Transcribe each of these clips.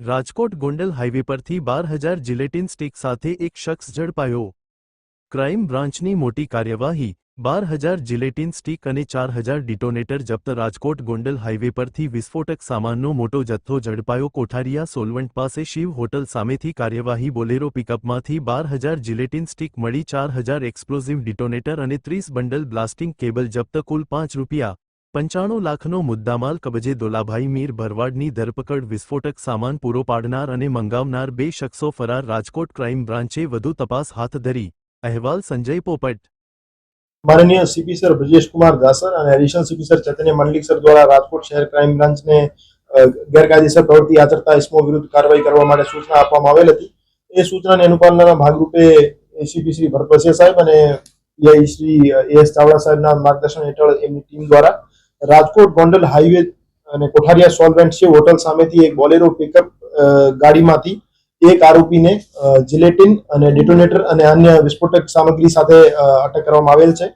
Rajkot Gondal highway પરથી 12,000 gelatin stick સાથે એક શખ્સ ઝડપાયો। ક્રાઇમ બ્રાન્ચની મોટી કાર્યવાહી। 12,000 જિલેટીન સ્ટીક અને 4,000 ડિટોનેટર જપ્ત। રાજકોટ ગોંડલ હાઈવે પરથી વિસ્ફોટક સામાનનો મોટો જથ્થો ઝડપાયો। કોઠારિયા સોલવન્ટ પાસે શિવ હોટલ સામેથી કાર્યવાહી। બોલેરો પિકઅપમાંથી 12,000 જિલેટીન સ્ટીક મળી, 4,000 એક્સપ્લોઝિવ ડિટોનેટર અને 30 બંડલ બ્લાસ્ટિંગ કેબલ જપ્ત। કુલ ₹5.95 લાખનો મુદ્દામાલ કબજે। દોલાભાઈ મીર ભરવાડની ધરપકડ। વિસ્ફોટક સામાન પૂરો પાડનાર અને મંગાવનાર 2 શખ્સો ફરાર। રાજકોટ ક્રાઇમ બ્રાન્ચે વધુ તપાસ હાથ ધરી। અહેવાલ સંજય પોપટ। माननीय सीपी सर ब्रजेश कुमार दासर और एडिशनल सीपी सर चैतन्य मंडलिक सर द्वारा राजकोट शहर क्राइम ब्रांच ने गैरकायदेसर प्रवृत्ति आचरता इसमो विरुद्ध कार्रवाई करवा माटे सूचना आपवामां आवेल हती। ए सूचनाने अनुपालनना भागरूपे एसीपी श्री भरत साहेब અને પીઆઈ શ્રી એસ ચાવડા સાહેબના માર્ગદર્શન હેઠળ એમની ટીમ દ્વારા રાજકોટ ગોંડલ હાઈવે અને કોઠારિયા સોલવેન્ટ શિવ હોટલ સામેથી એક બોલેરો પિકઅપ ગાડીમાંથી એક આરોપીને जिलेटिन અને ડિટોનેટર અને અન્ય વિસ્ફોટક સામગ્રી સાથે અટક કરવામાં આવેલ છે।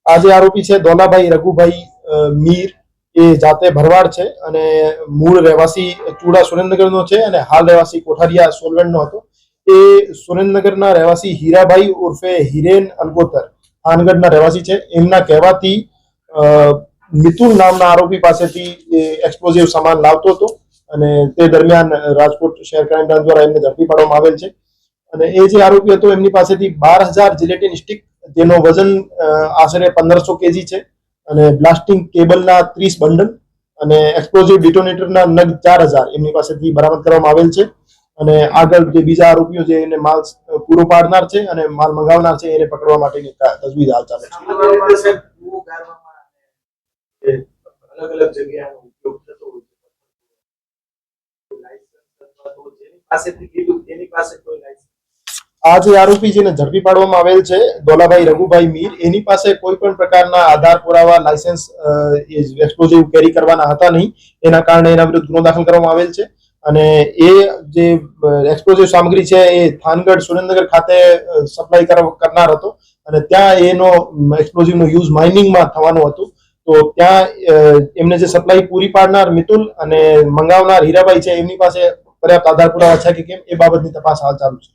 આ જે આરોપી છે દોલાભાઈ રઘુભાઈ મીર એ જાતે ભરવાડ છે અને મૂળ રહેવાસી ચૂડા સુરેન્દ્રનગરનો છે અને હાલ રહેવાસી કોઠારિયા સોલવેન્ટનો હતો। એ સુરેન્દ્રનગરના રહેવાસી હીરાભાઈ ઉર્ફે હિરેન અલગોતર થાનગઢના રહેવાસી છે। એમના કહેવાથી મિતુલ નામના આરોપી પાસેથી એક્સપ્લોઝિવ સામાન લાવતો હતો અને તે દરમિયાન રાજકોટ શહેર ક્રાઇમ બ્રાન્ચ દ્વારા એમને ઝડપી પાડવામાં આવેલ છે। અને એ જે આરોપી હતો એમની પાસેથી 12,000 જિલેટીન સ્ટીક જેનો વજન આશરે 1500 કેજી છે અને બ્લાસ્ટિંગ કેબલના 30 બંડલ અને એક્સપ્લોઝિવ ડિટોનેટરના નગ 4,000 એમની પાસેથી બરામદ કરવામાં આવેલ છે। અને આગળ જે બીજા આરોપીઓ જે એને માલ પૂરો પાડનાર છે અને માલ મંગાવનાર છે એને પકડવા માટેની તજવીજ હાલ ચાલે છે। અલગ અલગ જગ્યાનો ઉપયોગ થતો હોય છે, પાસેથી કીધું એની પાસે કોઈ લાયસન્સ આ જે આરોપી જેને ઝડપી પાડવામાં આવેલ છે દોલાભાઈ રઘુભાઈ મીર એની પાસે કોઈ પણ પ્રકારના આધાર પુરાવા લાયસન્સ એક્સપ્લોઝિવ કેરી કરવાના હતા નહીં। એના કારણે એના વિરુદ્ધ ગુનો દાખલ કરવામાં આવેલ છે અને એ જે એક્સપ્લોઝિવ સામગ્રી છે એ થાનગઢ સુરેન્દ્રનગર ખાતે સપ્લાય કરનાર હતો અને ત્યાં એનો એક્સપ્લોઝિવનો યુઝ માઇનિંગમાં થવાનું હતું। તો ત્યાં એમને જે સપ્લાય પૂરી પાડનાર મિતુલ અને મંગાવનાર હીરાભાઈ છે એમની પાસે પર્યાપ્ત આધાર પુરાવા છે કે કેમ એ બાબતની તપાસ હાલ ચાલુ છે।